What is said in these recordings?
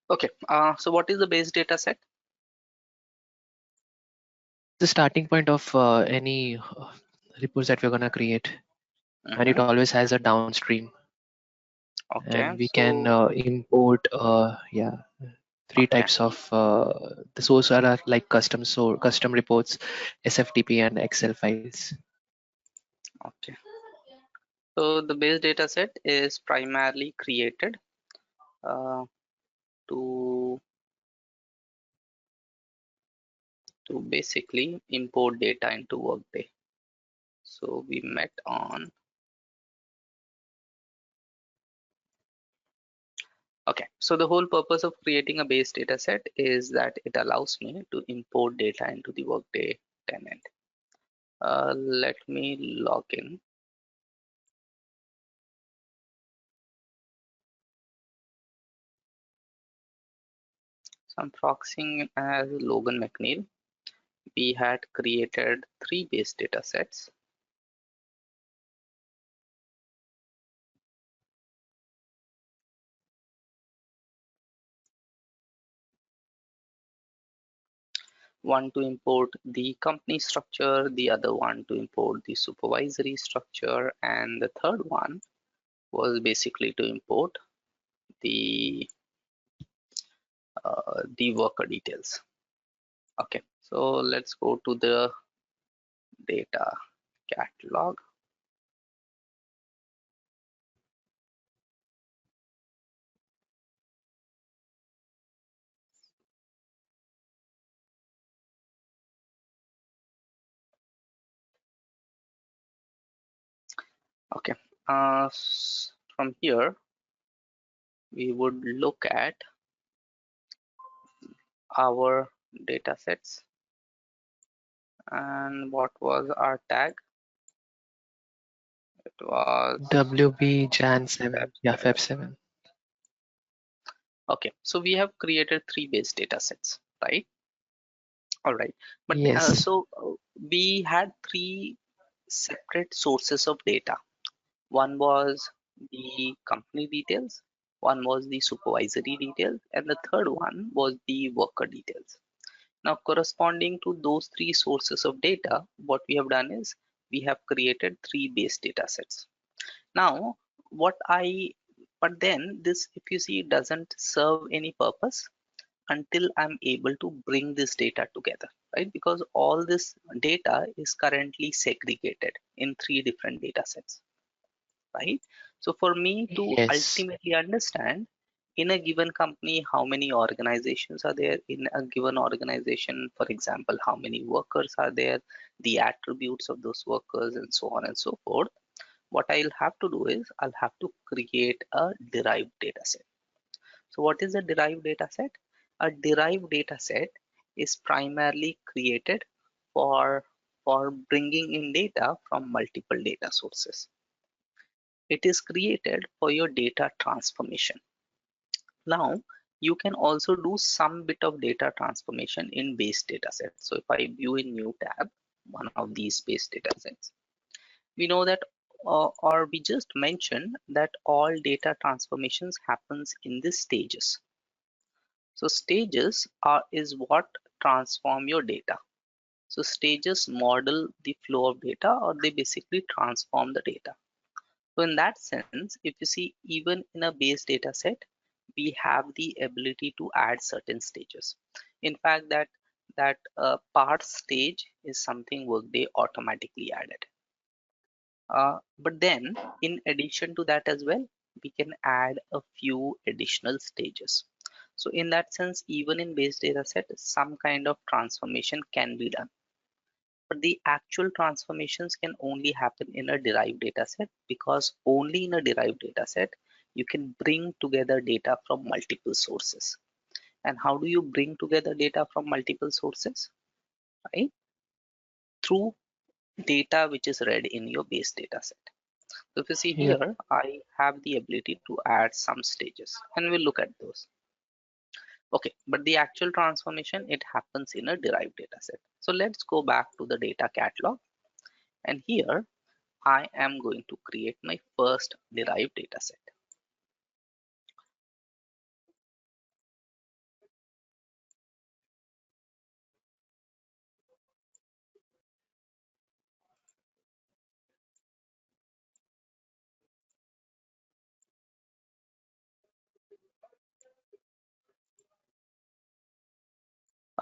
Okay, so what is the base data set? The starting point of any reports that we're going to create, and it Mm-hmm. always has a downstream, Okay, and we can so import three okay, types of the source are like custom reports, SFTP and Excel files. okay. So the base data set is primarily created uh, to basically import data into Workday. So we met on. Okay, so the whole purpose of creating a base data set is that it allows me to import data into the Workday tenant. Let me log in. So I'm proxying as Logan McNeil. We had created 3 base data sets. One to import the company structure, the other one to import the supervisory structure, and the third one was basically to import the worker details. Okay, so let's go to the data catalog. Okay, from here we would look at our data sets, and what was our tag? It was WB Jan Feb 7, yeah, Feb 7. 7. Okay, so we have created 3 base data sets, right? All right, but Yes, we had 3 separate sources of data. One was the company details, one was the supervisory details, and the third one was the worker details. Now, corresponding to those 3 sources of data, what we have done is we have created 3 base data sets. Now, what I but then this, if you see, doesn't serve any purpose until I'm able to bring this data together, right? Because all this data is currently segregated in 3 different data sets, right? So for me to yes, ultimately understand in a given company how many organizations are there in a given organization, for example, how many workers are there, the attributes of those workers, and so on and so forth, what I'll have to do is I'll have to create a derived data set. So what is a derived data set? A derived data set is primarily created for bringing in data from multiple data sources. It is created for your data transformation. Now, you can also do some bit of data transformation in base data sets. So if I view a new tab, one of these base data sets, we know that or we just mentioned that all data transformations happens in the stages. So stages is what transform your data. So stages model the flow of data, or they basically transform the data. So in that sense, if you see, even in a base data set, we have the ability to add certain stages. In fact, that part stage is something Workday automatically added. But then, in addition to that as well, we can add a few additional stages. So in that sense, even in base data set, some kind of transformation can be done. But the actual transformations can only happen in a derived data set, because only in a derived data set you can bring together data from multiple sources. And how do you bring together data from multiple sources? Right? Through data which is read in your base data set. So if you see yep. here, I have the ability to add some stages, and we'll look at those. Okay, but the actual transformation, it happens in a derived data set. So let's go back to the data catalog, and here I am going to create my first derived data set.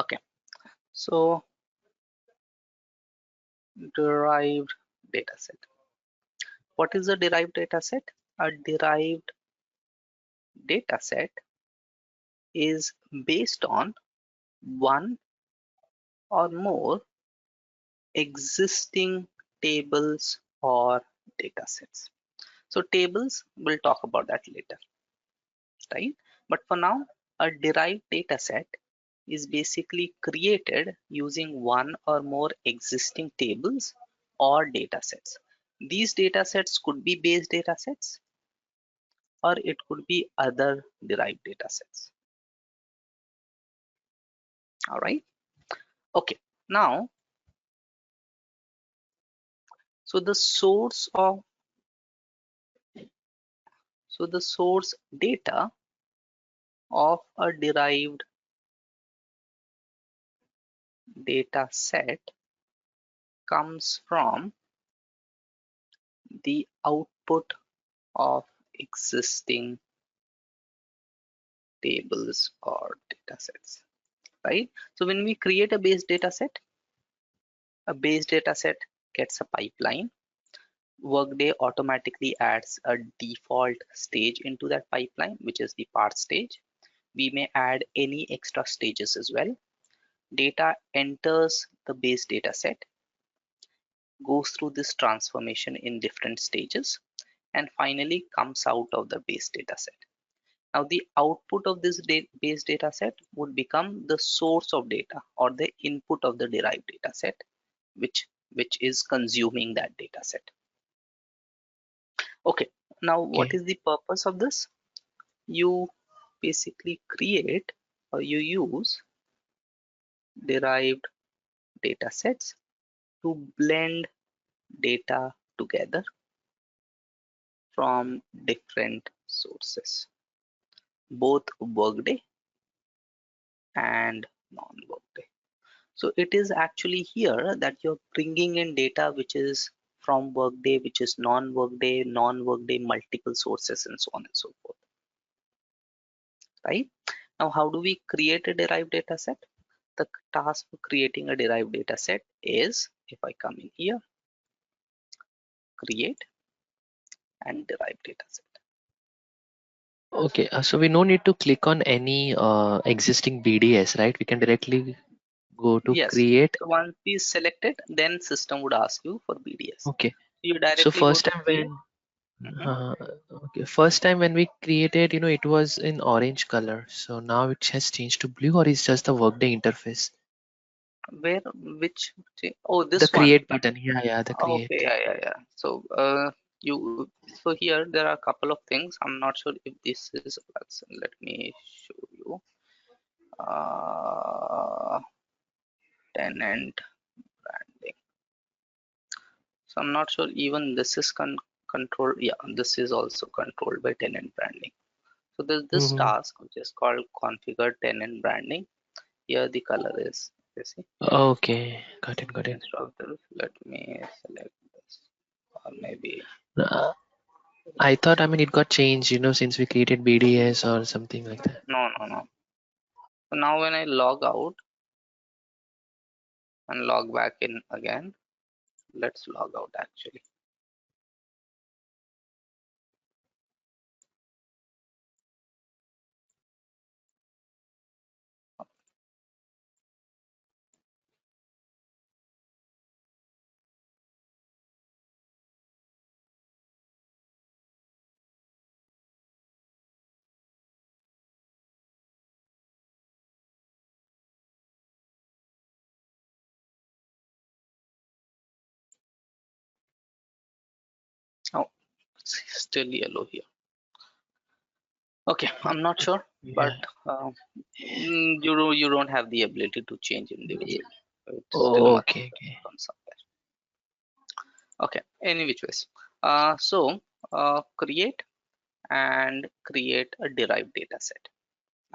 Okay, so derived data set. What is a derived data set? A derived data set is based on one or more existing tables or data sets. So tables, we'll talk about that later, right? But for now, a derived data set is basically created using one or more existing tables or data sets. These data sets could be base data sets or it could be other derived data sets. All right. Okay. Now, so the source data of a derived data set comes from the output of existing tables or data sets, right? So when we create a base data set gets a pipeline. Workday automatically adds a default stage into that pipeline, which is the part stage. We may add any extra stages as well. Data enters the base data set, goes through this transformation in different stages, and finally comes out of the base data set. Now the output of this base data set would become the source of data or the input of the derived data set, which is consuming that data set. Okay, now what Okay. is the purpose of this? You basically create or you use derived data sets to blend data together from different sources, both Workday and non-Workday. So it is actually here that you're bringing in data which is from Workday, which is non-Workday, multiple sources, and so on and so forth. Right? Now, how do we create a derived data set? The task for creating a derived data set is, if I come in here, create and derived data set. Okay, so we no need to click on any existing BDS, right? We can directly go to Yes. create. So once we select it, then system would ask you for BDS. Okay. You So directly go first to time create. when Mhm. uh, okay, first time when we created, it was in orange color. So now it has changed to blue, or is just the Workday interface? Where, which, oh, The this one. create button. Yeah, yeah, the Okay, create. yeah. So, so here there are a couple of things. I'm not sure if this is, let me show you. Tenant branding. So I'm not sure even this is controlled. Yeah, this is also controlled by tenant branding. So there's this Mm-hmm. task which is called configure tenant branding. Here the color is, you see, Okay, got it, got it. instead of this, let me select this, or maybe Uh, I thought, I mean, it got changed, since we created BDS or something like that. no. So now when I log out and log back in again, let's log out actually. Oh, it's still yellow here. Okay, I'm not sure, but Yeah. you don't have the ability to change individually. It still Oh, must okay, have okay. come somewhere. Okay, any which ways. So create and create a derived data set,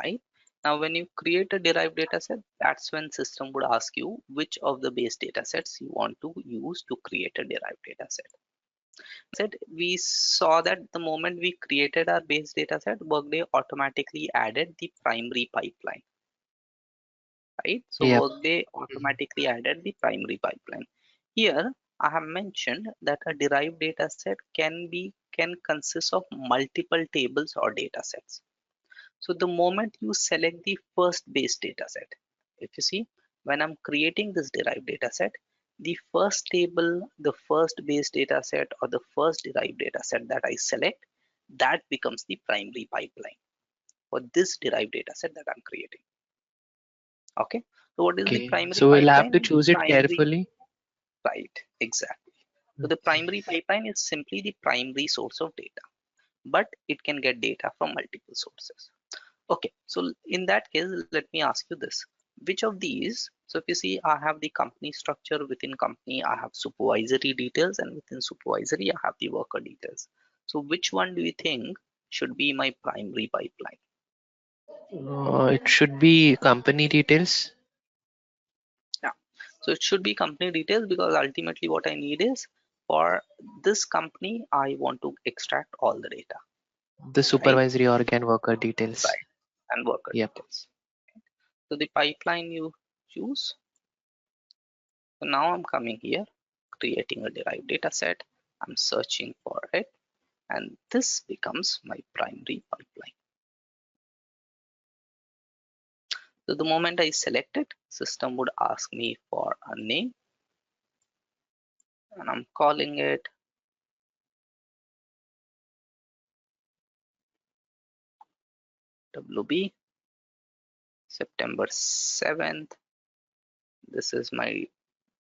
right? Now, when you create a derived data set, that's when system would ask you which of the base data sets you want to use to create a derived data set. Said we saw that the moment we created our base data set, Workday automatically added the primary pipeline. right? So Yep. Workday automatically added the primary pipeline. Here I have mentioned that a derived data set can consist of multiple tables or data sets. So the moment you select the first base data set, if you see, when I'm creating this derived data set, the first table, the first base data set, or the first derived data set that I select, that becomes the primary pipeline for this derived data set that I'm creating. Okay. So what is the Okay. primary So we'll have to pipeline? The choose it primary, carefully. right, exactly. So the primary pipeline is simply the primary source of data, but it can get data from multiple sources. Okay, so in that case, let me ask you this. Which of these, so if you see, I have the company structure. Within company, I have supervisory details, and within supervisory, I have the worker details. So which one do you think should be my primary pipeline? It should be company details. Yeah, so it should be company details, because ultimately what I need is, for this company, I want to extract all the data, The right? supervisory organ worker details. Right, and worker Yep. details. So the pipeline you choose. So now I'm coming here, creating a derived data set. I'm searching for it, and this becomes my primary pipeline. So the moment I select it, system would ask me for a name, and I'm calling it WB September 7th. This is my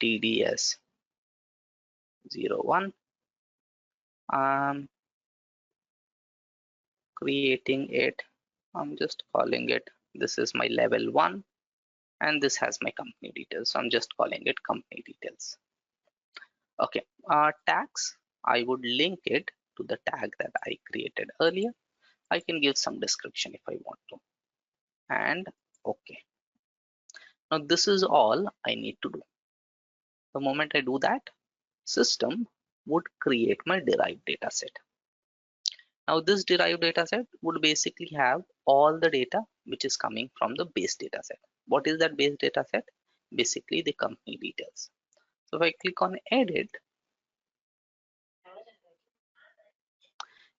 TDS 01. I'm creating it. I'm just calling it. This is my level 1, and this has my company details. So I'm just calling it company details. Okay, tags, I would link it to the tag that I created earlier. I can give some description if I want to. And okay, now this is all I need to do. The moment I do that, system would create my derived data set. Now this derived data set would basically have all the data which is coming from the base data set. What is that base data set? Basically the company details. So if I click on edit,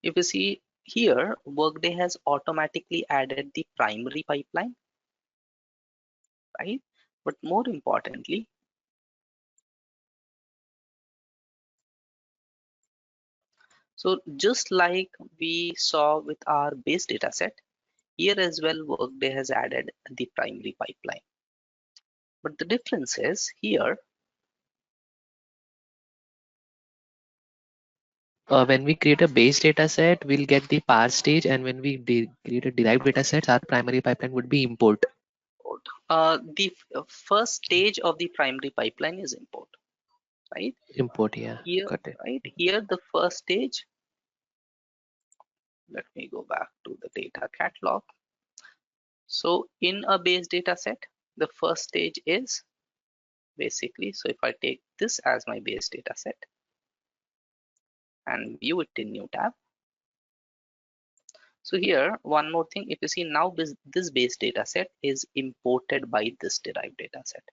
if you see here, Workday has automatically added the primary pipeline, right? But more importantly, so just like we saw with our base data set, here as well, Workday has added the primary pipeline. But the difference is here, When we create a base data set, we'll get the parse stage, and when we create a derived data set, our primary pipeline would be import. the first stage of the primary pipeline is import, right? Import, yeah, Here, got it. right here, the first stage. Let me go back to the data catalog. So in a base data set, the first stage is basically, so if I take this as my base data set and view it in new tab. So here, one more thing, if you see now this base data set is imported by this derived data set,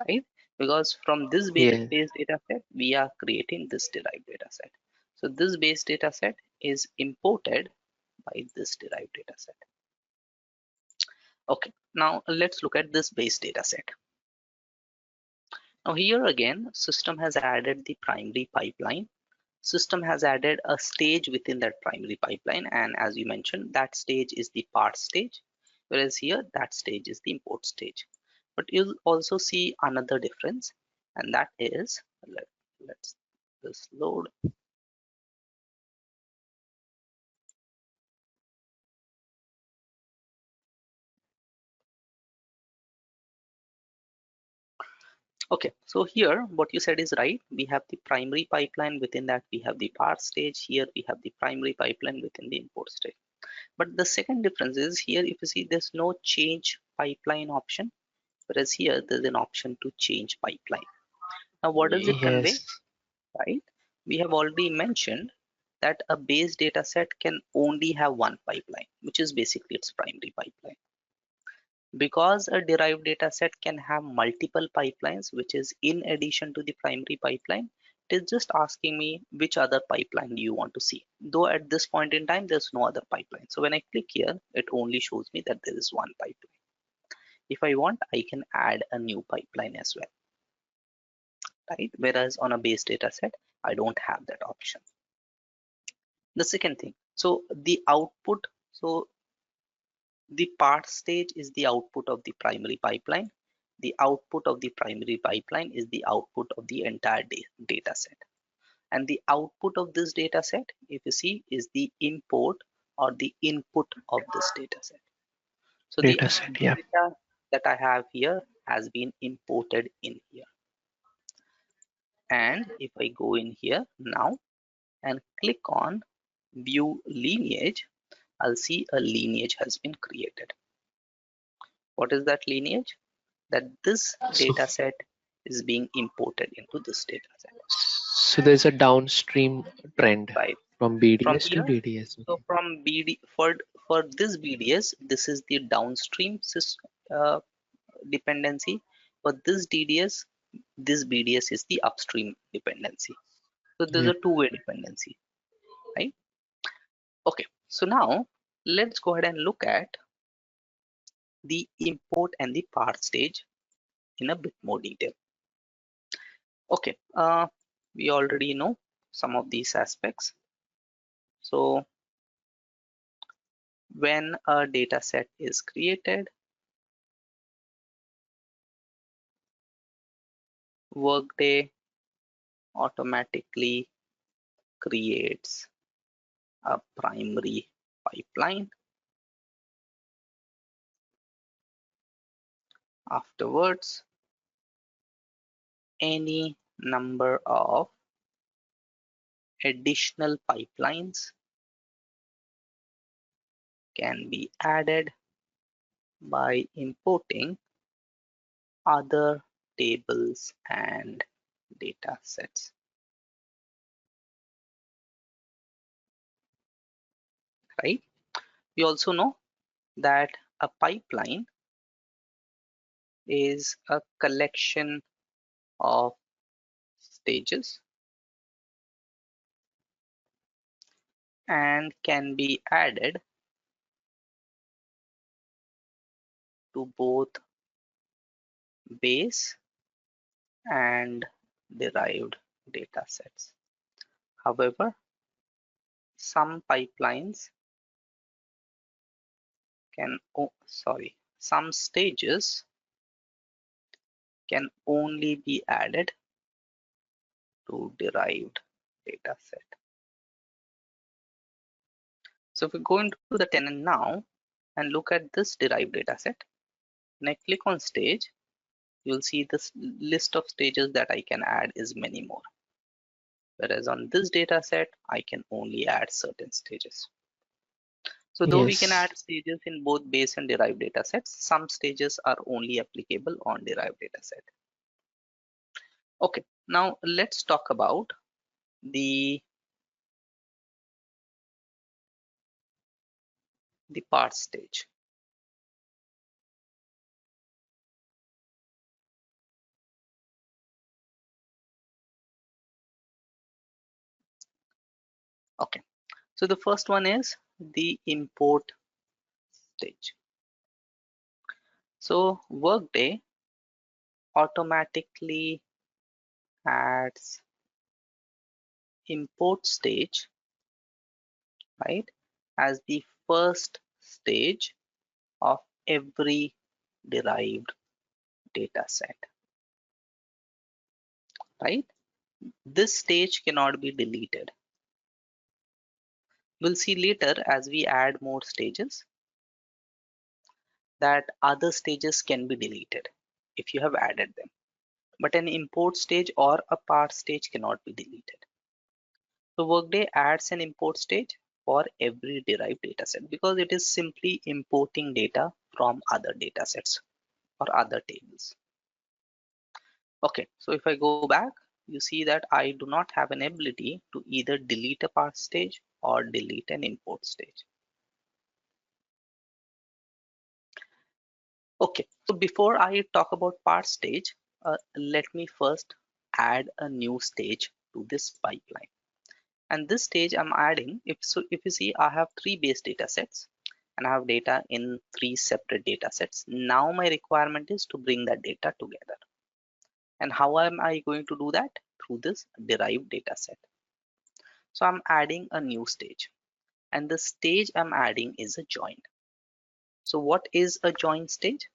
right? Because from this Yeah. base data set, we are creating this derived data set. So this base data set is imported by this derived data set. Okay, now let's look at this base data set. Now here again, system has added the primary pipeline. System has added a stage within that primary pipeline, and as you mentioned, that stage is the part stage, whereas here that stage is the import stage. But you'll also see another difference, and that is, let's this load. Okay, so here what you said is right. We have the primary pipeline, within that we have the part stage. Here we have the primary pipeline within the import stage. But the second difference is here, if you see, there's no change pipeline option, whereas here there's an option to change pipeline. Now what does it convey, Yes. right? We have already mentioned that a base data set can only have one pipeline, which is basically its primary pipeline. Because a derived data set can have multiple pipelines, which is in addition to the primary pipeline, it is just asking me which other pipeline do you want to see. Though at this point in time, there's no other pipeline. So when I click here, it only shows me that there is one pipeline. If I want, I can add a new pipeline as well, right? Whereas on a base data set, I don't have that option. The second thing, so the output, so the part stage is the output of the primary pipeline. The output of the primary pipeline is the output of the entire data set. And the output of this data set, if you see, is the import or the input of this data set. So the Data set, yeah. data that I have here has been imported in here. And if I go in here now and click on view lineage, I'll see a lineage has been created. What is that lineage? That this So, data set is being imported into this data set, so there's a downstream trend right? from From BDS to here, DDS. so Okay. from BD for this BDS, this is the downstream uh, dependency. For this DDS, this BDS is the upstream dependency. So there's Yeah. a two-way dependency, right? Okay, so now let's go ahead and look at the import and the part stage in a bit more detail. Okay, we already know some of these aspects. So when a data set is created, Workday automatically creates a primary pipeline. Afterwards, any number of additional pipelines can be added by importing other tables and data sets, right? We also know that a pipeline is a collection of stages and can be added to both base and derived data sets. However, some pipelines can, some stages can only be added to derived data set. So if we go into the tenant now and look at this derived data set, when I click on stage, you'll see this list of stages that I can add is many more. Whereas on this data set, I can only add certain stages. So though we can Yes. add stages in both base and derived data sets, some stages are only applicable on derived data set. Okay, now let's talk about the part stage. Okay, so the first one is the import stage. So Workday automatically adds import stage, right, as the first stage of every derived data set, right? This stage cannot be deleted. We'll see later as we add more stages that other stages can be deleted if you have added them. But an import stage or a part stage cannot be deleted. So Workday adds an import stage for every derived dataset because it is simply importing data from other datasets or other tables. Okay, so if I go back, you see that I do not have an ability to either delete a part stage or delete an import stage. Okay, so before I talk about part stage, let me first add a new stage to this pipeline. And this stage I'm adding, if you see, I have three base data sets and I have data in three separate data sets. Now my requirement is to bring that data together. And how am I going to do that? Through this derived data set. So I'm adding a new stage, and the stage I'm adding is a join. So what is a join stage?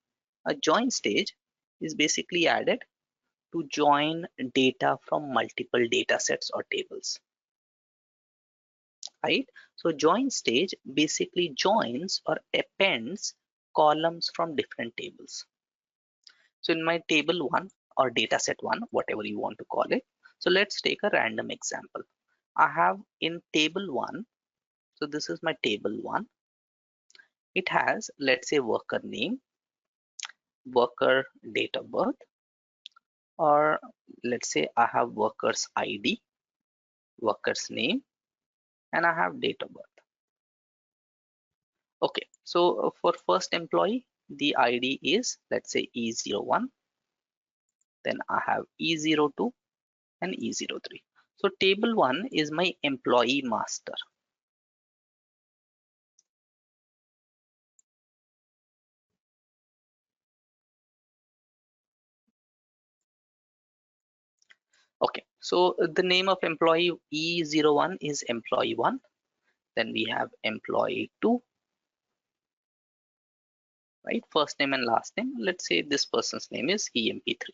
A join stage is basically added to join data from multiple data sets or tables, right? So join stage basically joins or appends columns from different tables. So in my table one or data set one, whatever you want to call it. So let's take a random example. I have in table one, so this is my table one. It has, let's say, worker name, worker date of birth, or let's say I have worker's ID, worker's name, and I have date of birth. Okay, so for first employee, the ID is, let's say, E01, then I have E02 and E03. So table 1 is my employee master. Okay, so the name of employee E01 is employee 1. Then we have employee 2, right? First name and last name. Let's say this person's name is EMP3.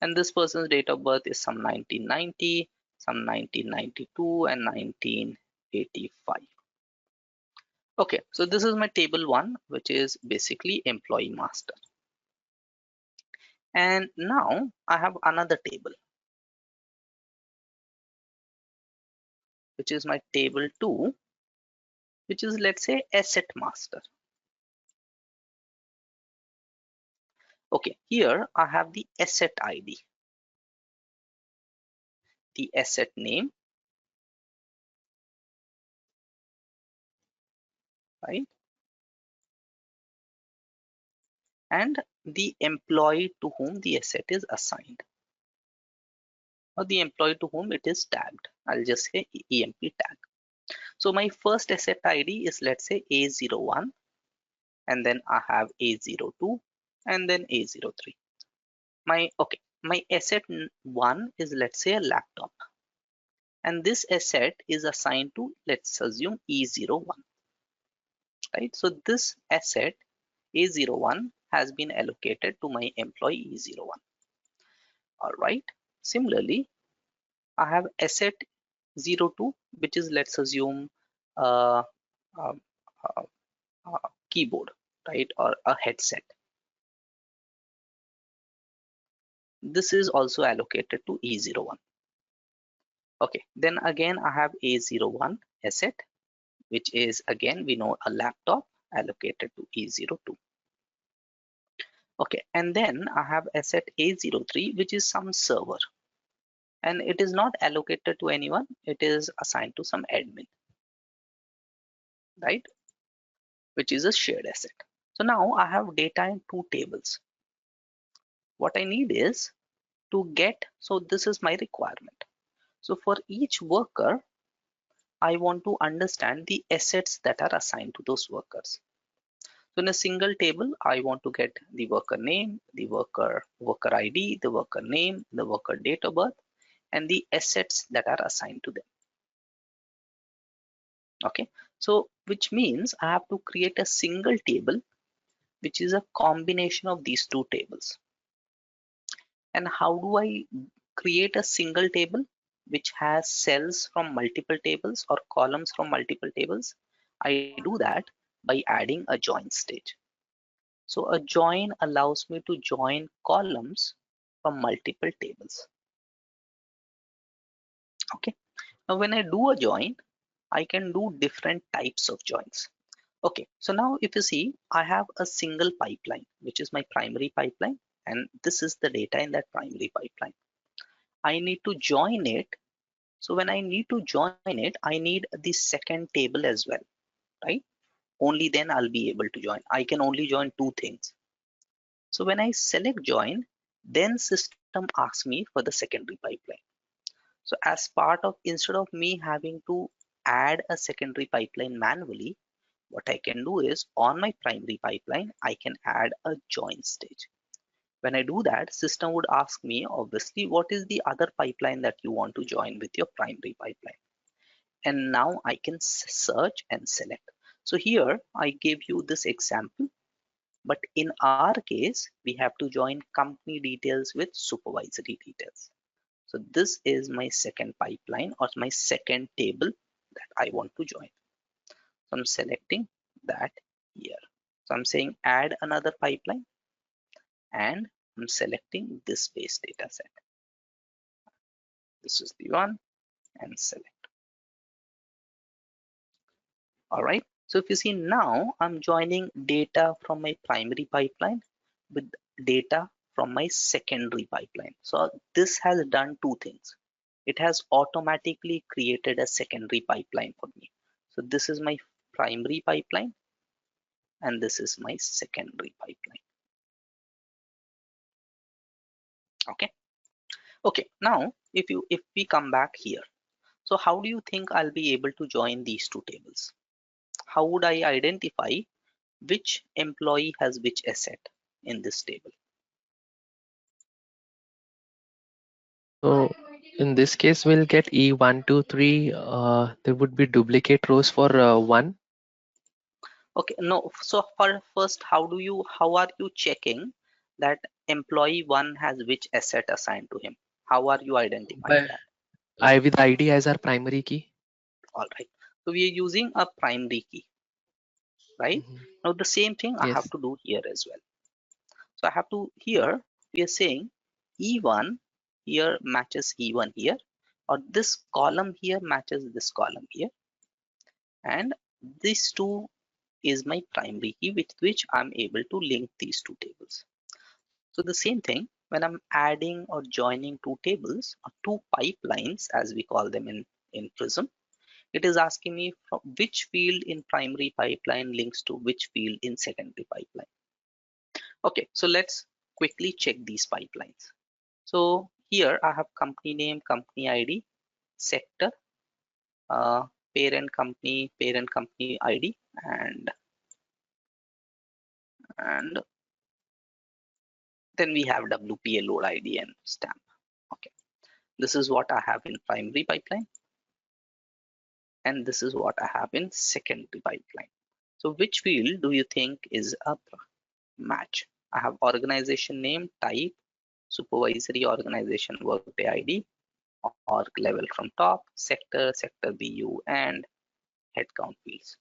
And this person's date of birth is some 1990, some 1992, and 1985. Okay, so this is my table 1, which is basically employee master. And now I have another table, which is my table 2, which is, let's say, asset master. Okay, here I have the asset ID, the asset name, right? And the employee to whom the asset is assigned, or the employee to whom it is tagged. I'll just say EMP tag. So my first asset ID is, let's say, A01, and then I have A02, and then A03. My asset 1 is, let's say, a laptop, and this asset is assigned to, let's assume, E01, right? So this asset A01 has been allocated to my employee E01. All right. Similarly, I have asset 02, which is, let's assume, uh, uh, uh, keyboard, right, or a headset. This is also allocated to E01. Okay, then again I have A01 asset, which is, again, we know, a laptop, allocated to E02. Okay, and then I have asset A03, which is some server, and it is not allocated to anyone, it is assigned to some admin, right, which is a shared asset. So now I have data in two tables. What I need is to get, so this is my requirement. So for each worker, I want to understand the assets that are assigned to those workers. So in a single table, I want to get the worker name, the worker ID, the worker name, the worker date of birth, and the assets that are assigned to them. Okay, so which means I have to create a single table, which is a combination of these two tables. And how do I create a single table which has cells from multiple tables or columns from multiple tables? I do that by adding a join stage. So a join allows me to join columns from multiple tables. Okay. Now when I do a join, I can do different types of joins. Okay. So now if you see, I have a single pipeline, which is my primary pipeline, and this is the data in that primary pipeline. I need to join it. So when I need to join it, I need the second table as well, right? Only then I'll be able to join. I can only join two things. So when I select join, then system asks me for the secondary pipeline. So as part of, instead of me having to add a secondary pipeline manually, what I can do is on my primary pipeline, I can add a join stage. When I do that, system would ask me obviously what is the other pipeline that you want to join with your primary pipeline. And now I can search and select. So here I gave you this example, but in our case, we have to join company details with supervisory details. So this is my second pipeline or my second table that I want to join. So I'm selecting that here. So I'm saying add another pipeline and I'm selecting this base data set. This is the one and select. All right. So if you see now, I'm joining data from my primary pipeline with data from my secondary pipeline. So this has done two things. It has automatically created a secondary pipeline for me. So this is my primary pipeline and this is my secondary pipeline. Okay. Okay. Now, if we come back here, so how do you think I'll be able to join these two tables? How would I identify which employee has which asset in this table? So in this case, we'll get E1, 2, 3. There would be duplicate rows for 1. Okay, no. So for first, how are you checking that employee one has which asset assigned to him? How are you identifying But that? I with ID as our primary key. All right. So we are using a primary key, right? Mhm. Now the same thing I have Yes. to do here as well. So I have to here we are saying E1 here matches E1 here, or this column here matches this column here, and this two is my primary key with which I'm able to link these two tables. So the same thing when I'm adding or joining two tables or two pipelines as we call them in Prism, it is asking me from which field in primary pipeline links to which field in secondary pipeline. Okay, so let's quickly check these pipelines. So here I have company name, company ID, sector, uh, parent company ID, and then we have WPA load ID and stamp. Okay, this is what I have in primary pipeline, and this is what I have in secondary pipeline. So which field do you think is a match? I have organization name, type, supervisory organization Workday ID, org level from top, sector BU, and headcount fields.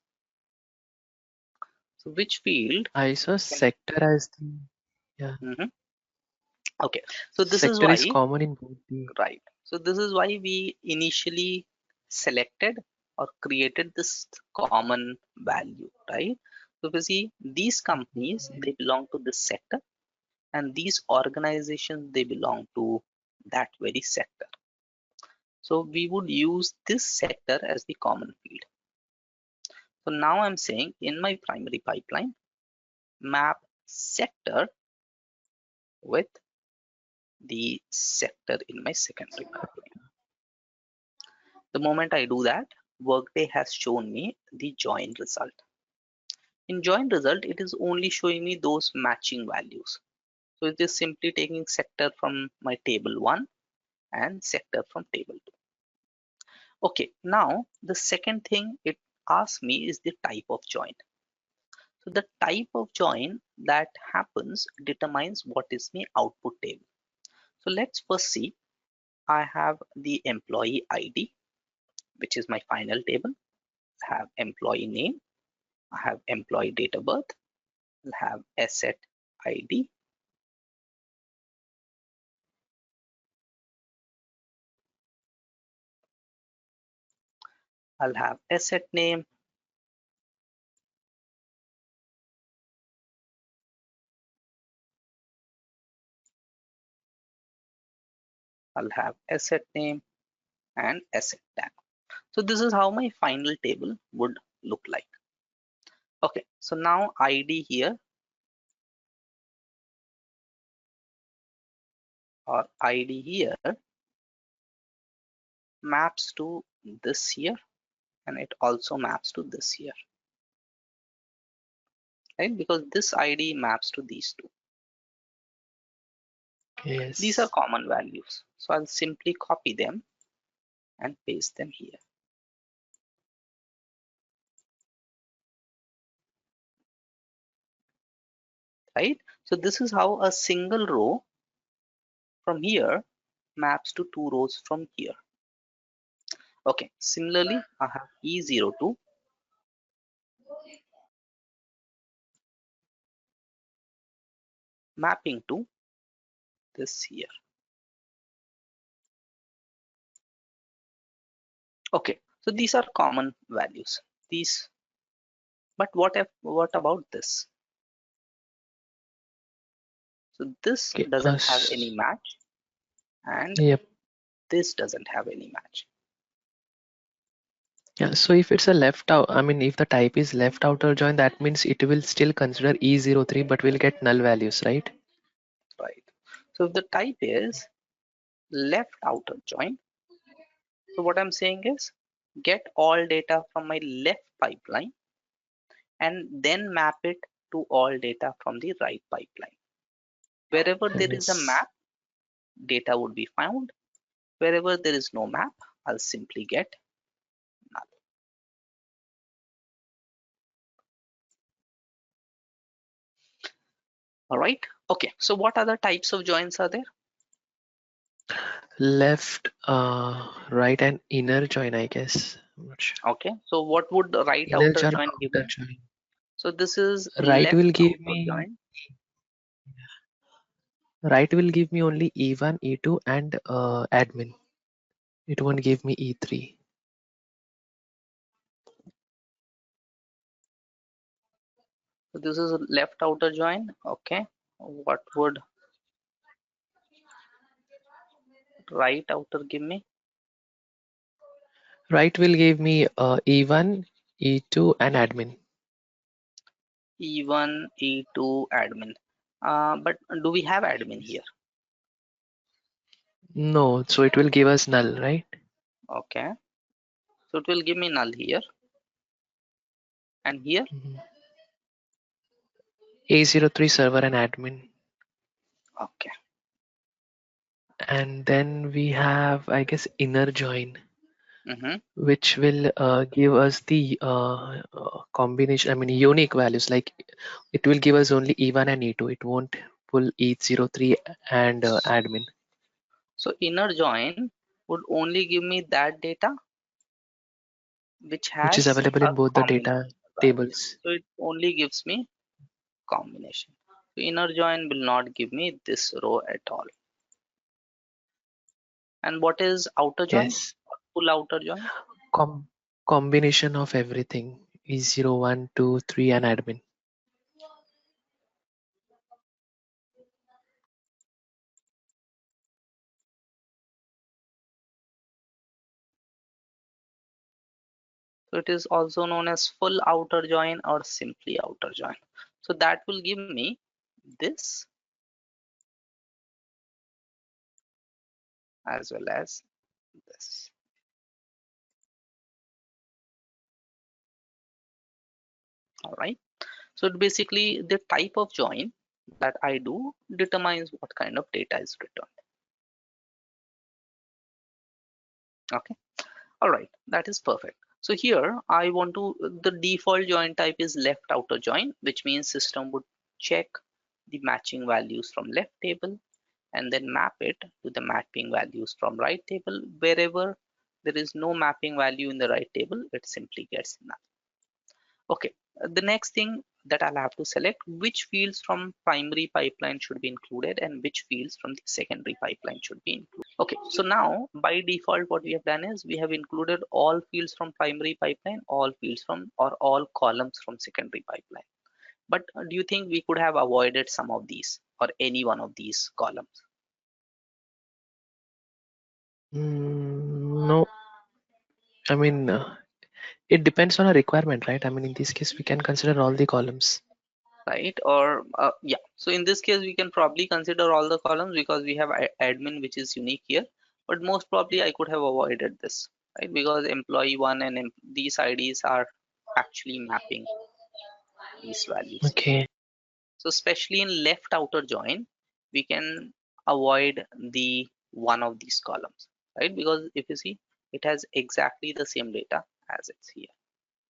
So which field I saw can, sector as the, yeah. mhm. Okay, so this is Sector is why, common in both the. right. So this is why we initially selected or created this common value, right? So if you see these companies, they belong to this sector, and these organizations, they belong to that very sector. So we would use this sector as the common field. So now I'm saying in my primary pipeline, map sector with the sector in my secondary pipeline. The moment I do that, Workday has shown me the join result. In join result, it is only showing me those matching values. So it is simply taking sector from my table 1 and sector from table 2. Okay, now the second thing it asks me is the type of join. So the type of join that happens determines what is my output table. So let's first see. I have the employee ID, which is my final table. I have employee name. I have employee date of birth. I'll have asset ID. I'll have asset name. I'll have asset name and asset tag. So this is how my final table would look like. Okay, so now ID here or ID here maps to this here, and it also maps to this here, right? Because this ID maps to these two. These are Yes. common values. So I'll simply copy them and paste them here, right? So this is how a single row from here maps to two rows from here. Okay, similarly, I have E02 mapping to this here. Okay, so these are common values. These, but what about this? So this Okay. doesn't have any match, and Yep. this doesn't have any match. Yeah. So if it's a left out, I mean, if the type is left outer join, that means it will still consider E03, but will get null values, right? Right. So if the type is left outer join, so what I'm saying is get all data from my left pipeline and then map it to all data from the right pipeline. Wherever That there is a means map, data would be found. Wherever there is no map, I'll simply get null. All right. Okay. So what other types of joins are there? left, right, and inner join, I guess. I'm not sure. Okay. So what would the right Inner outer join, join give outer me? join. So this is Right left will give outer me join. right will give me only E1, E2, and admin. It won't give me E3. So this is a left outer join. Okay. What would right outer give me? Right will give me E1, E2, and admin. E1, E2, admin. But do we have admin here? No, so it will give us null, right? Okay. So it will give me null here and here. Mhm. A03 server and admin. Okay. And then we have, I guess, inner join, Mm-hmm. which will give us the combination, I mean, unique values. Like it will give us only E1 and E2. It won't pull E03 and admin, So inner join would only give me that data which which is has available a in both the data combination, right? tables. So it only gives me combination. So inner join will not give me this row at all. And what is outer join? Yes. Full outer join. Com combination of everything is 0, 1, 2, 3, and admin. So it is also known as full outer join or simply outer join. So that will give me this as well as this. All right. So it basically the type of join that I do determines what kind of data is returned. Okay. All right. That is perfect. So here I want to, the default join type is left outer join, which means system would check the matching values from left table and then map it to the mapping values from right table. Wherever there is no mapping value in the right table, it simply gets null. Okay, the next thing that I'll have to select which fields from primary pipeline should be included and which fields from the secondary pipeline should be included. Okay, so now by default what we have done is we have included all fields from primary pipeline, all fields from or all columns from secondary pipeline. But do you think we could have avoided some of these or any one of these columns? No, I mean, it depends on a requirement, right? I mean, in this case, we can consider all the columns. right? Or yeah, so in this case we can probably consider all the columns because we have admin which is unique here, but most probably I could have avoided this, right? Because employee one and these IDs are actually mapping these values. Okay. So especially in left outer join, we can avoid the one of these columns, right? Because if you see, it has exactly the same data as it's here,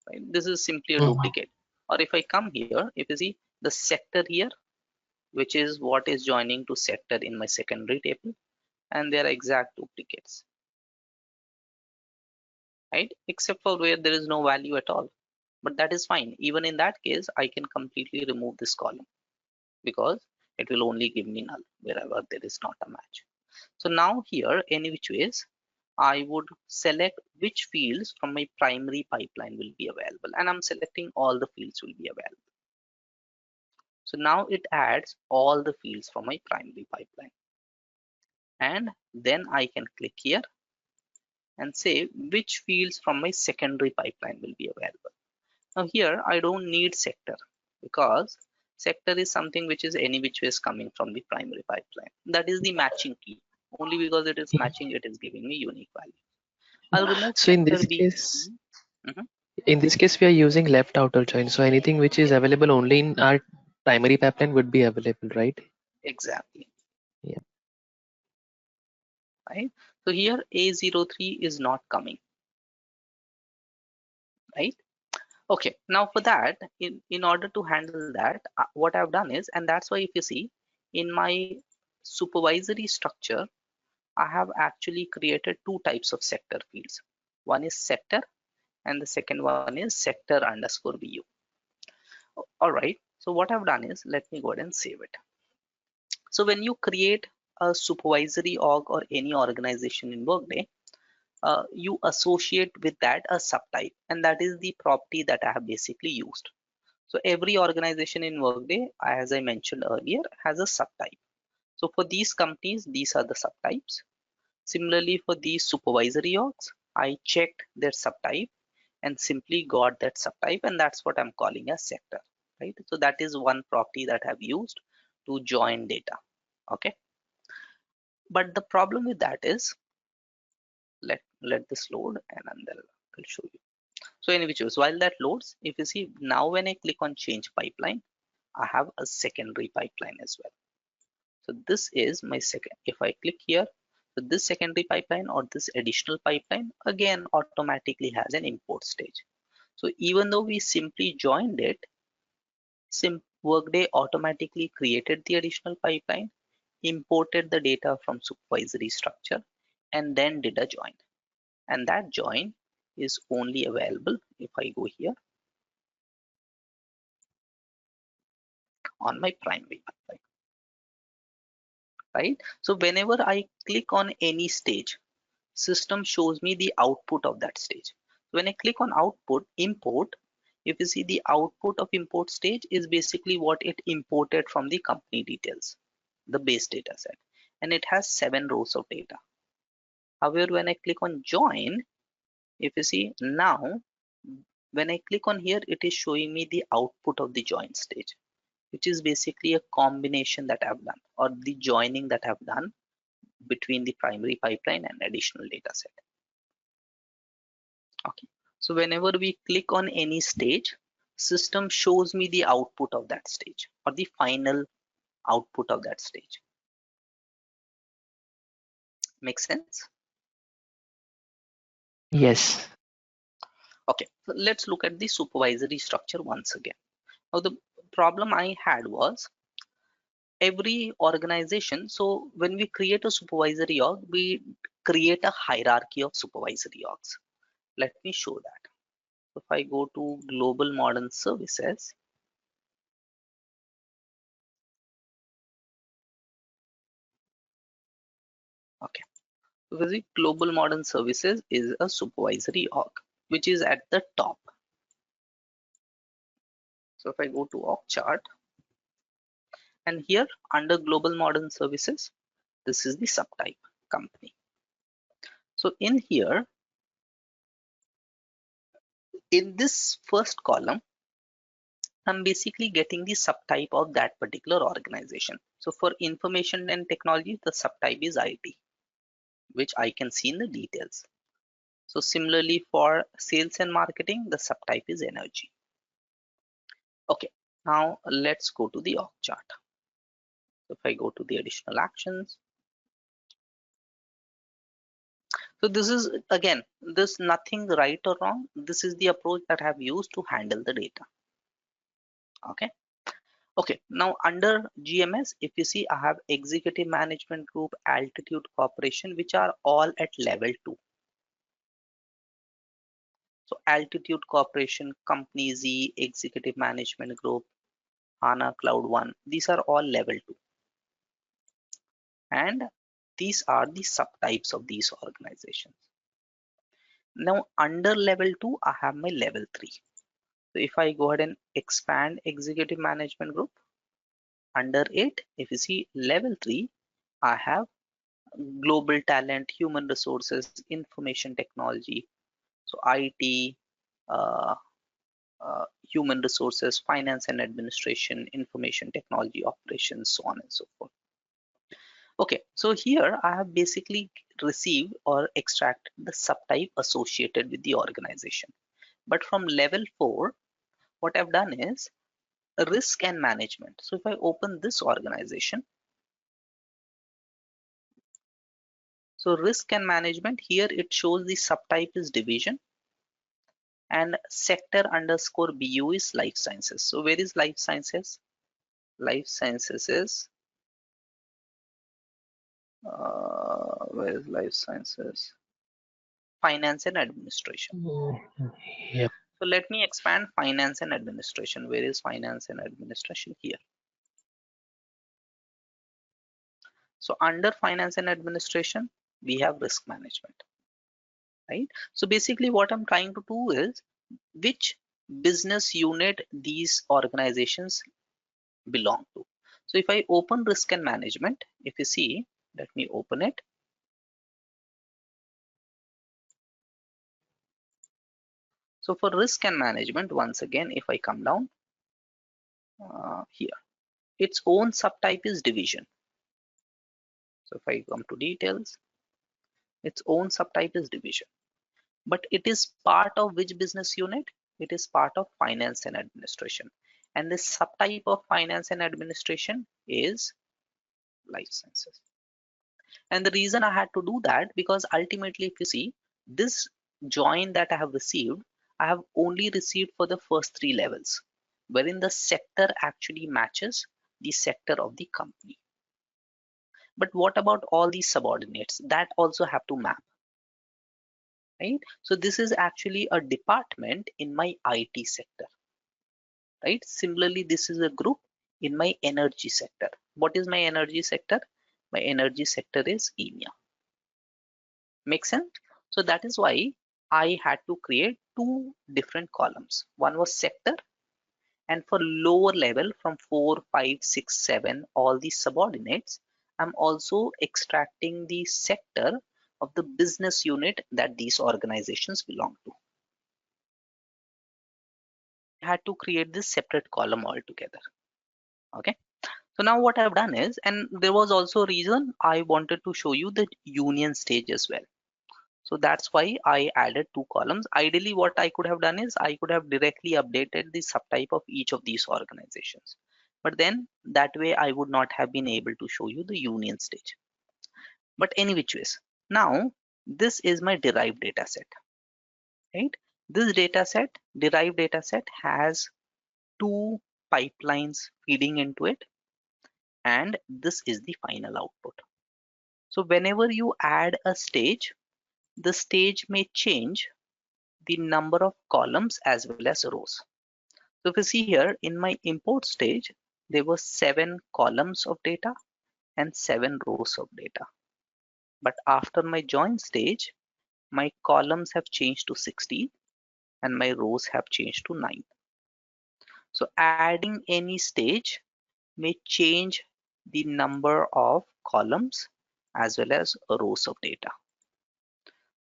right? This is simply a Mhm. duplicate. Or if I come here, if you see the sector here, which is what is joining to sector in my secondary table, and they are exact duplicates, right? Except for where there is no value at all. But that is fine. Even in that case, I can completely remove this column because it will only give me null wherever there is not a match. So now here, any which ways, I would select which fields from my primary pipeline will be available, and I'm selecting all the fields will be available. So now it adds all the fields from my primary pipeline, and then I can click here and say which fields from my secondary pipeline will be available. Now here I don't need sector because sector is something which is any which way is coming from the primary pipeline. That is the matching key. Only because it is matching, it is giving me unique value. I'll remove So sector B. Mhm. in this case, we are using left outer join. So anything which is available only in our primary pipeline would be available, right? Exactly. Yeah. Right. So here A03 is not coming. Right. Okay. Now for that, in order to handle that, what I've done is, and that's why if you see in my supervisory structure, I have actually created two types of sector fields. One is sector and the second one is sector underscore BU. All right. So what I've done is, let me go ahead and save it. So when you create a supervisory org or any organization in Workday, you associate with that a subtype, and that is the property that I have basically used. So every organization in Workday, as I mentioned earlier, has a subtype. So for these companies, these are the subtypes. Similarly, for these supervisory orgs, I checked their subtype and simply got that subtype, and that's what I'm calling a sector, right? So that is one property that I've used to join data. Okay, but the problem with that is, let this load and then I'll show you. So in which case, while that loads, if you see now when I click on change pipeline, I have a secondary pipeline as well. So this is my second. If I click here, so this secondary pipeline or this additional pipeline again automatically has an import stage. So even though we simply joined it, Workday automatically created the additional pipeline, imported the data from supervisory structure, and then did a join. And that join is only available if I go here on my primary pipeline, right? So whenever I click on any stage, system shows me the output of that stage. When I click on output, import, if you see the output of import stage is basically what it imported from the company details, the base data set, and it has 7 rows of data. However, when I click on join, if you see now, when I click on here, it is showing me the output of the join stage, which is basically a combination that I've done or the joining that I've done between the primary pipeline and additional data set. Okay. So whenever we click on any stage, system shows me the output of that stage or the final output of that stage. Makes sense? Yes. Okay. So let's look at the supervisory structure once again. Now the problem I had was every organization. So when we create a supervisory org, we create a hierarchy of supervisory orgs. Let me show that. If I go to global modern services, okay. So the global modern services is a supervisory org, which is at the top. So if I go to org chart and here under global modern services, this is the subtype company. So in here, in this first column, I'm basically getting the subtype of that particular organization. So for information and technology, the subtype is IT, which I can see in the details. So similarly for sales and marketing, the subtype is energy. Okay, now let's go to the org chart. So if I go to the additional actions, so this is again, this nothing right or wrong. This is the approach that I have used to handle the data. Okay. Okay, now under GMS, if you see, I have executive management group, altitude corporation, which are all at level 2. So altitude corporation, company Z, executive management group, HANA Cloud 1, these are all level 2. And these are the subtypes of these organizations. Now under level 2, I have my level 3. So if I go ahead and expand executive management group, under it, if you see level 3, I have global talent, human resources, information technology, so IT, uh, human resources, finance and administration, information technology, operations, so on and so forth. Okay, so here I have basically received or extracted the subtype associated with the organization. But from level 4, what I've done is risk and management. So if I open this organization, so risk and management, here it shows the subtype is division and sector underscore BU is life sciences. So where is life sciences? Life sciences is, where is life sciences? Finance and administration. Yep. So let me expand finance and administration. Where is finance and administration? Here. So under finance and administration, we have risk management, right? So basically what I'm trying to do is which business unit these organizations belong to. So if I open risk and management, if you see, let me open it. So for risk and management, once again, if I come down here, its own subtype is division. So if I come to details, its own subtype is division. But it is part of which business unit? It is part of finance and administration. And this subtype of finance and administration is life sciences. And the reason I had to do that, because ultimately, if you see this join that I have received, I have only received for the first 3 levels, wherein the sector actually matches the sector of the company. But what about all these subordinates that also have to map, right? So this is actually a department in my IT sector, right? Similarly, this is a group in my energy sector. What is my energy sector? My energy sector is EMEA. Make sense? So that is why I had to create 2 different columns. One was sector, and for lower level from 4, 5, 6, 7, all these subordinates, I'm also extracting the sector of the business unit that these organizations belong to. I had to create this separate column altogether. Okay. So now what I've done is, and there was also a reason I wanted to show you the union stage as well. So that's why I added 2 columns. Ideally, what I could have done is I could have directly updated the subtype of each of these organizations. But then that way I would not have been able to show you the union stage. But any which ways, now this is my derived data set, right? This derived data set has 2 pipelines feeding into it, and this is the final output. So whenever you add a stage, the stage may change the number of columns as well as rows. So if you see here in my import stage, there were 7 columns of data and 7 rows of data. But after my join stage, my columns have changed to 16 and my rows have changed to 9. So adding any stage may change the number of columns as well as rows of data.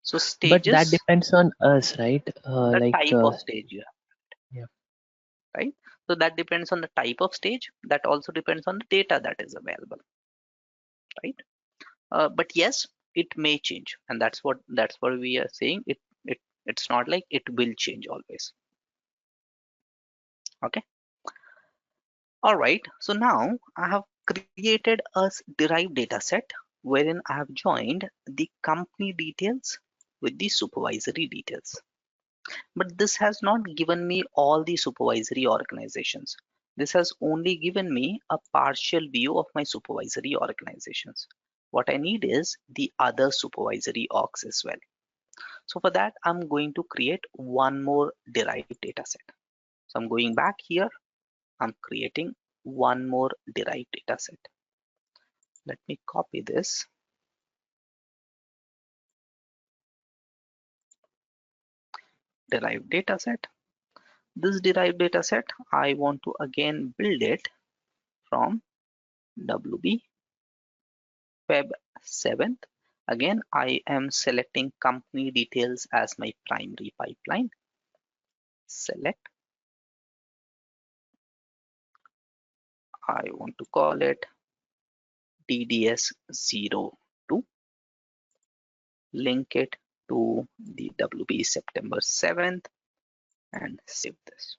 So But that stages, depends on us, right? the type of stage you have. Yeah. right? So that depends on the type of stage. That also depends on the data that is available, right? But yes, it may change, and that's what we are saying. It's not like it will change always. Okay. All right. So now I have created a derived data set wherein I have joined the company details with the supervisory details. But this has not given me all the supervisory organizations. This has only given me a partial view of my supervisory organizations. What I need is the other supervisory orgs as well. So for that, I'm going to create one more derived data set. So I'm going back here. I'm creating one more derived data set. Let me copy this. Derived data set. This derived data set, I want to again build it from WB Feb 7th. Again, I am selecting company details as my primary pipeline. Select. I want to call it DDS02. Link it to the WB September 7th and save this.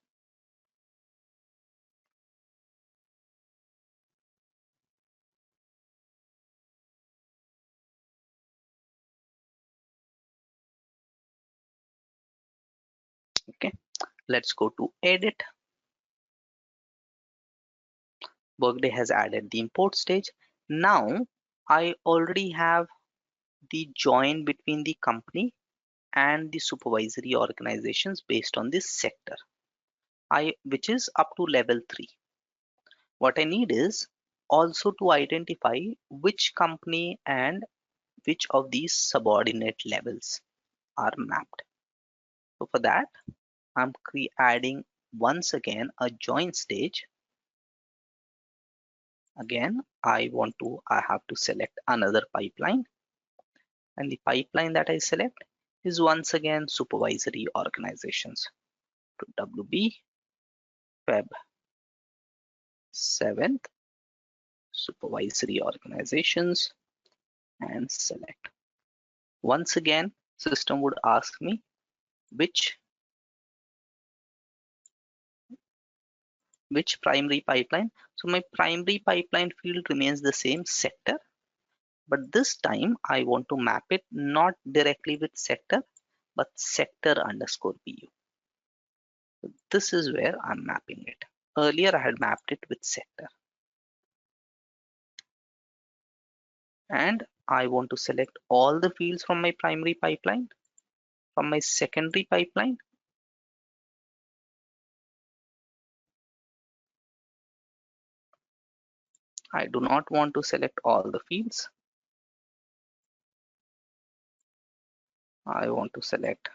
Okay, let's go to edit. Workday has added the import stage. Now I already have the join between the company and the supervisory organizations based on this sector, which is up to level 3. What I need is also to identify which company and which of these subordinate levels are mapped. So for that, I'm adding once again a join stage. Again, I have to select another pipeline, and the pipeline that I select is once again supervisory organizations. To WB Feb 7th supervisory organizations and select. Once again, system would ask me which primary pipeline. So my primary pipeline field remains the same, sector, but this time I want to map it not directly with sector, but sector underscore BU. So this is where I'm mapping it. Earlier I had mapped it with sector. And I want to select all the fields from my primary pipeline, from my secondary pipeline. I do not want to select all the fields. I want to select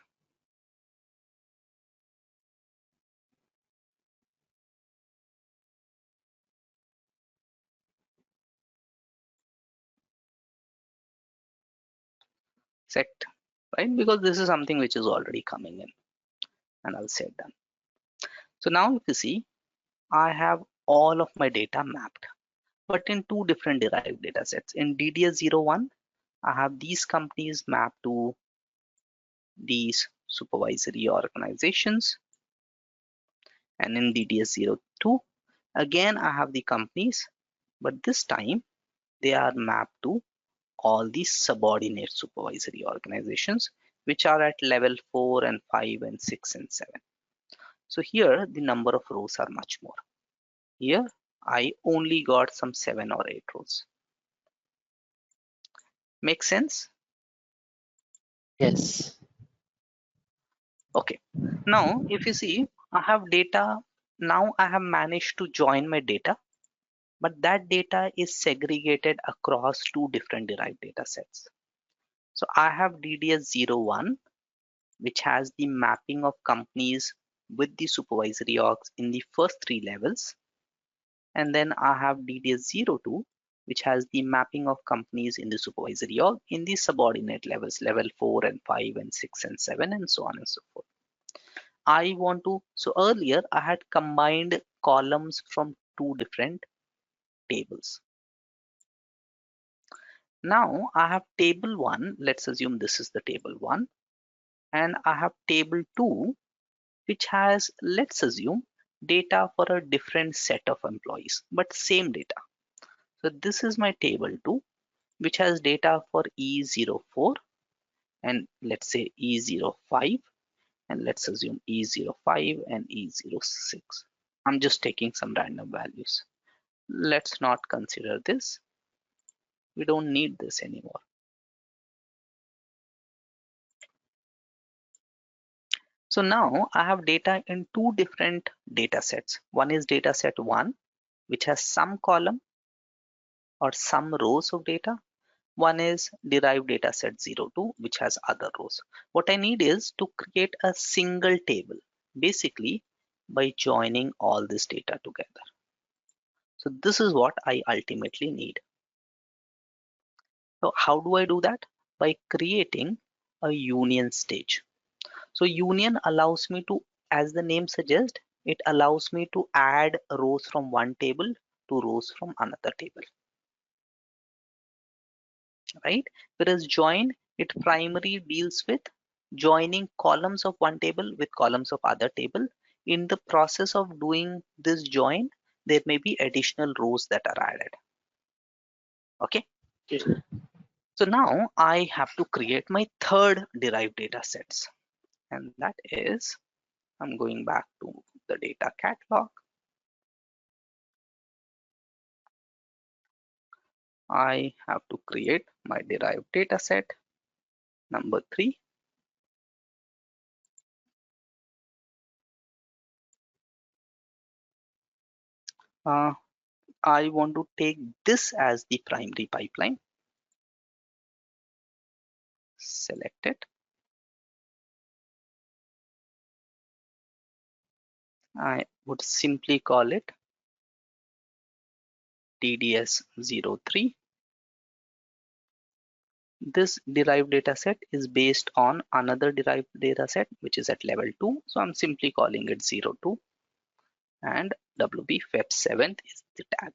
sect, right? Because this is something which is already coming in, and I'll say done. So now if you see, I have all of my data mapped, but in two different derived data sets. In DDS01, I have these companies mapped to these supervisory organizations, and in DDS02, again I have the companies, but this time they are mapped to all these subordinate supervisory organizations, which are at level 4 and 5 and 6 and 7. So here the number of rows are much more. Here I only got some 7 or 8 rows. Make sense? Yes. Okay. Now if you see, I have data. Now I have managed to join my data, but that data is segregated across two different derived data sets. So I have DDS01, which has the mapping of companies with the supervisory orgs in the first 3 levels. And then I have DDS02, which has the mapping of companies in the supervisory org in the subordinate levels, level 4 and 5 and 6 and 7 and so on and so forth. I want to, so earlier I had combined columns from two different tables. Now I have table 1, let's assume this is the table 1, and I have table 2, which has, let's assume, data for a different set of employees, but same data. So this is my table 2, which has data for E04 and let's say E05, and let's assume E05 and E06. I'm just taking some random values. Let's not consider this. We don't need this anymore. So now I have data in two different data sets. One is data set 1, which has some column or some rows of data. One is derived data set 02, which has other rows. What I need is to create a single table, basically by joining all this data together. So this is what I ultimately need. So how do I do that? By creating a union stage. So union allows me to, as the name suggests, it allows me to add rows from one table to rows from another table, right? Whereas join, it primarily deals with joining columns of one table with columns of other table. In the process of doing this join, there may be additional rows that are added. Okay. So now I have to create my third derived data sets, and that is, I'm going back to the data catalog. I have to create my derived data set number 3. I want to take this as the primary pipeline. Select it. I would simply call it TDS03. This derived data set is based on another derived data set which is at level 2. So I'm simply calling it 02, and WB Feb 7th is the tag.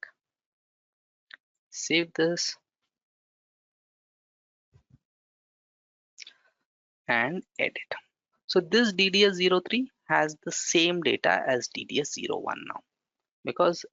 Save this and edit. So this DDS03 has the same data as DDS01 now, because